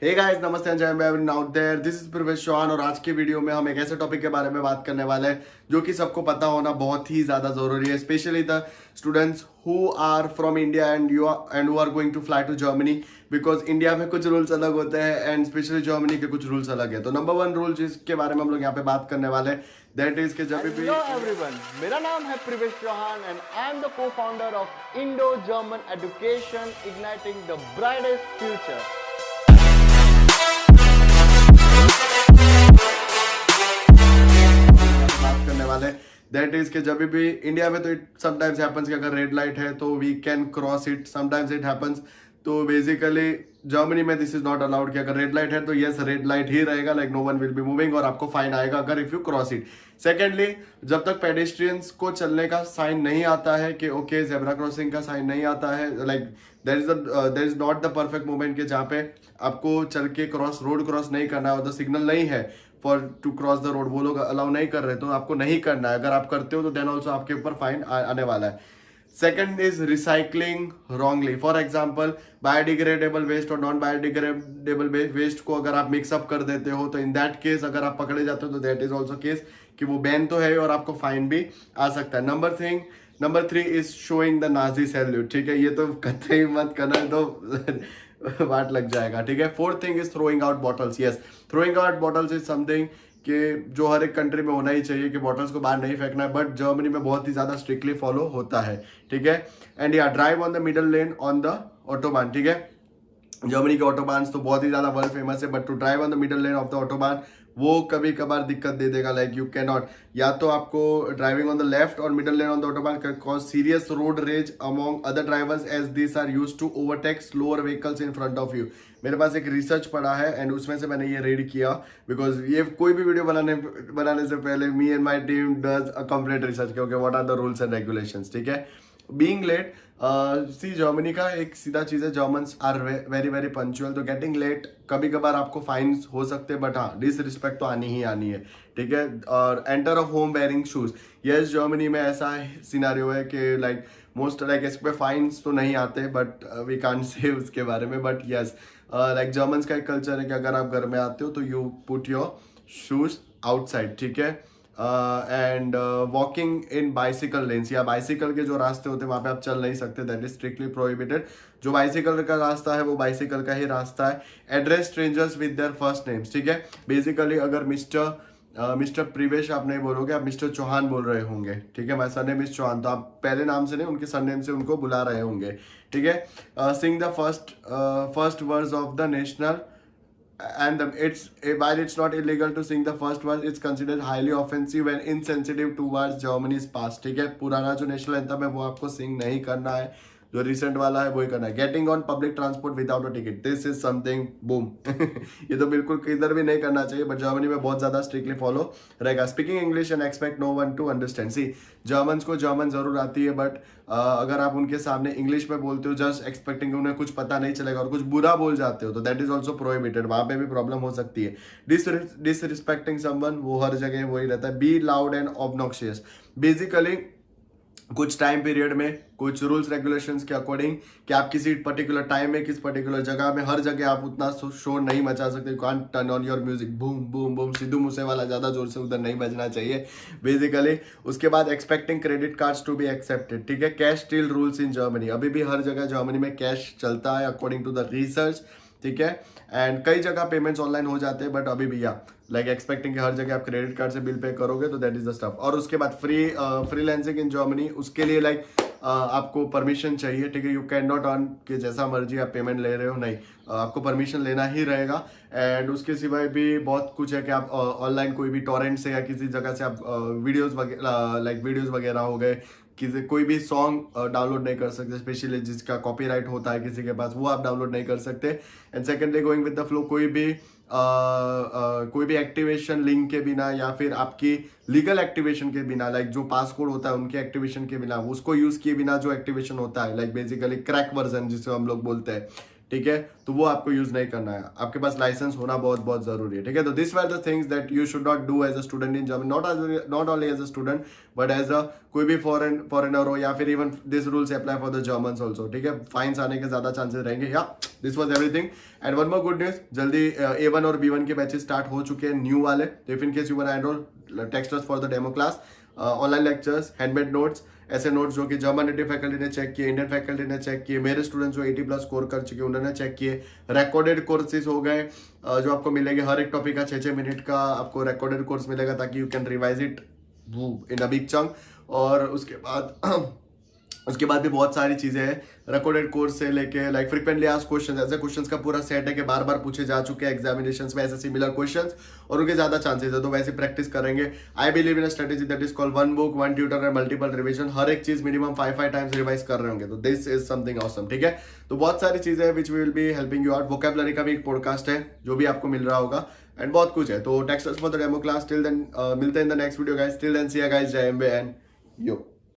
हे guys, नमस्ते and hi everyone out there. This is Pravesh Chauhan और आज की वीडियो में हम एक ऐसे टॉपिक के बारे में बात करने वाले हैं जो कि सबको पता होना बहुत ही ज्यादा जरूरी है, specially the students who are from India and who are going to fly to Germany, because India में कुछ रूल्स अलग होते हैं एंड स्पेशली जर्मनी के कुछ रूल्स अलग है। तो नंबर 1 रूल जिसके बारे में हम लोग यहाँ पे बात करने वाले हैं, दैट इज के जब भी हेलो एवरीवन, मेरा नाम है Pravesh Chauhan and I am the co-founder of Indo-German education igniting the brightest future. बात करने वाले दैट इज के जब भी इंडिया में तो इट समटाइम्स हैपेंस कि अगर रेड लाइट है तो we can cross it, sometimes it happens. तो बेसिकली जर्मनी में दिस इज नॉट अलाउड कि अगर रेड लाइट है तो यस रेड लाइट ही रहेगा, like no one will be moving और आपको फाइन आएगा अगर if you cross it. Secondly, जब तक पेडेस्ट्रियंस को चलने का साइन नहीं आता है कि ओके जेब्रा क्रॉसिंग का साइन नहीं आता है, like there is not the perfect moment के जहाँ पे आपको चल के रोड क्रॉस नहीं करना है और द सिग्नल नहीं है for to cross the road, वो लोग अलाउ नहीं कर रहे तो आपको नहीं करना है। अगर आप करते हो तो देन ऑल्सो आपके ऊपर फाइन आने वाला है। Second is recycling wrongly. For example, biodegradable waste और नॉन बायोडिग्रेडेबल वेस्ट को अगर आप मिक्सअप कर देते हो तो इन दैट केस अगर आप पकड़े जाते हो तो दैट इज ऑल्सो केस कि वो बैन तो है और आपको फाइन भी आ सकता है। Number 3 is showing the Nazi salute. ठीक है, ये तो कतई मत करना तो वाट लग जाएगा। ठीक है। Fourth thing is throwing out bottles. Yes, throwing out bottles is something कि जो हर एक कंट्री में होना ही चाहिए कि बॉटल्स को बाहर नहीं फेंकना है, बट जर्मनी में बहुत ही ज्यादा स्ट्रिक्टली फॉलो होता है। ठीक है। एंड या drive on the middle lane on the autobahn. ठीक है, जर्मनी के ऑटोबान तो बहुत ही ज्यादा वर्ल्ड फेमस है, but to drive on the middle lane of the autobahn वो कभी कभार दिक्कत दे देगा। लाइक यू कैन नॉट, या तो आपको ड्राइविंग ऑन द लेफ्ट और middle lane on the autobahn can cause serious road rage among other drivers as this are used to overtake slower vehicles in front of you. मेरे पास एक research पड़ा है and उसमें से मैंने ये रीड किया, बिकॉज ये कोई भी वीडियो बनाने से पहले me and my team does a complete research कि what are the rules and regulations. ठीक है। बीइंग लेट, सी जर्मनी का एक सीधा चीज है, Germans are very very punctual. तो गेटिंग लेट कभी कभार आपको फाइन हो सकते हैं, बट हाँ डिसरिस्पेक्ट तो आनी ही आनी है। ठीक है। और enter a home wearing shoes. Yes, Germany में ऐसा सिनारियो है कि लाइक मोस्ट लाइक इस पे फाइन्स तो नहीं आते, बट वी कांट से उसके बारे में। बट यस, लाइक जर्मन्स का एक कल्चर है कि अगर आप घर में आते हो तो you put your shoes outside. ठीक है। And walking in bicycle lens, या बाइसिकल के जो रास्ते होते हैं वहां पे आप चल नहीं सकते, दैट इज स्ट्रिक्टली प्रोहिबिटेड। जो बाइसिकल का रास्ता है वो बाइसिकल का ही रास्ता है। Address strangers with their first names. ठीक है। बेसिकली अगर मिस्टर प्रिवेश आप नहीं बोलोगे, आप मिस्टर चौहान बोल रहे होंगे। ठीक है, माय सरनेम मिस चौहान, तो आप पहले नाम से नहीं उनके सरनेम से उनको बुला रहे होंगे। ठीक है। Sing the first words of the national and while it's not illegal to sing the first verse, it's considered highly offensive and insensitive towards Germany's past। ठीक है, पुराना जो नेशनल एंथम है वो आपको सिंग नहीं करना है, जो रिसेंट वाला है वही करना है। Getting on public transport without a ticket, this is something boom ये तो बिल्कुल किधर भी नहीं करना चाहिए, बट जर्मनी में बहुत ज्यादा स्ट्रिक्टली फॉलो रहेगा। Speaking English and expect no one to understand. See, Germans को जर्मन जरूर आती है, बट अगर आप उनके सामने इंग्लिश में बोलते हो जस्ट एक्सपेक्टिंग उन्हें कुछ पता नहीं चलेगा और कुछ बुरा बोल जाते हो तो दैट इज ऑल्सो प्रोहिबिटेड, वहां पे भी प्रॉब्लम हो सकती है। डिसरिस्पेक्टिंग समवन, वो हर जगह वही रहता है। Be loud and obnoxious. Basically कुछ टाइम पीरियड में कुछ रूल्स रेगुलेशंस के अकॉर्डिंग कि आप किसी पर्टिकुलर टाइम में किस पर्टिकुलर जगह में हर जगह आप उतना शोर नहीं मचा सकते। You can't turn on your music boom boom boom, Sidhu Moosewala ज्यादा जोर से उधर नहीं बजना चाहिए बेसिकली। उसके बाद expecting credit cards to be accepted. ठीक है। Cash still rules in Germany, अभी भी हर जगह जर्मनी में कैश चलता है अकॉर्डिंग टू द रिसर्च। ठीक है। एंड कई जगह पेमेंट्स ऑनलाइन हो जाते हैं, बट अभी भी या लाइक एक्सपेक्टिंग कि हर जगह आप क्रेडिट कार्ड से बिल पे करोगे तो दैट इज द स्टफ। और उसके बाद फ्रीलांसिंग इन जर्मनी, उसके लिए लाइक आपको परमिशन चाहिए। ठीक है। यू कैन नॉट अर्न कि जैसा मर्जी आप पेमेंट ले रहे हो, नहीं, आपको परमिशन लेना ही रहेगा। एंड उसके सिवाय भी बहुत कुछ है कि आप ऑनलाइन कोई भी टॉरेंट से या किसी जगह से आप वीडियोज वगैरह हो गए, कोई भी सॉन्ग डाउनलोड नहीं कर सकते, स्पेशली जिसका कॉपीराइट होता है किसी के पास, वो आप डाउनलोड नहीं कर सकते। And secondly, going with the flow, कोई भी एक्टिवेशन लिंक के बिना या फिर आपकी लीगल एक्टिवेशन के बिना, लाइक जो पासकोड होता है उनके एक्टिवेशन के बिना, उसको यूज किए बिना जो एक्टिवेशन होता है, लाइक बेसिकली क्रैक वर्जन जिसे हम लोग बोलते हैं। ठीक है, तो वो आपको यूज नहीं करना है, आपके पास लाइसेंस होना बहुत बहुत जरूरी है, ठीक है। तो this were the things that you should not do as a student in Germany, not only as a student but as a कोई भी फॉरेनर हो, या फिर even this rules apply for the Germans also, ठीक है। Fines आने के ज्यादा चांसेस रहेंगे। Yeah this was everything and one more good news, जल्दी A1 और B1 के बैचेस स्टार्ट हो चुके हैं न्यू वाले। तो if in case you want to enroll, text us for the demo class, online lectures, handmade notes, ऐसे notes जो कि जर्मन नेटिव फैकल्टी ने चेक किए, इंडियन फैकल्टी ने चेक किए, मेरे स्टूडेंट्स जो 80+ स्कोर कर चुके उन्होंने चेक किए, रिकॉर्डेड कोर्सेज हो गए जो आपको मिलेंगे, हर एक टॉपिक का 6-6 मिनट का आपको रिकॉर्डेड कोर्स मिलेगा ताकि you can revise it in a big chunk. और उसके बाद भी बहुत सारी चीजें हैं रिकॉर्डेड कोर्स से लेके, लाइक फ्रीक्वेंटली आस्क्ड क्वेश्चंस, ऐसे क्वेश्चंस का पूरा सेट है कि बार बार पूछे जा चुके हैं एग्जामिनेशंस में ऐसे सिमिलर क्वेश्चंस, और उनके ज्यादा चांसेस है, तो वैसे प्रैक्टिस करेंगे। I believe in a strategy that is called 1 book 1 tutor and multiple revision. हर एक चीज मिनिमम 5 टाइम्स रिवाइज कर रहे होंगे, तो दिस इज समथिंग ऑसम, ठीक है। तो बहुत सारी चीजें हैं which will be helping you out. Vocabulary का भी एक पॉडकास्ट है जो भी आपको मिल रहा होगा, एंड बहुत कुछ है। तो text us for the demo class. Till then मिलते हैं in the next video guys. Till then see you guys, जय एमबे एंड यो।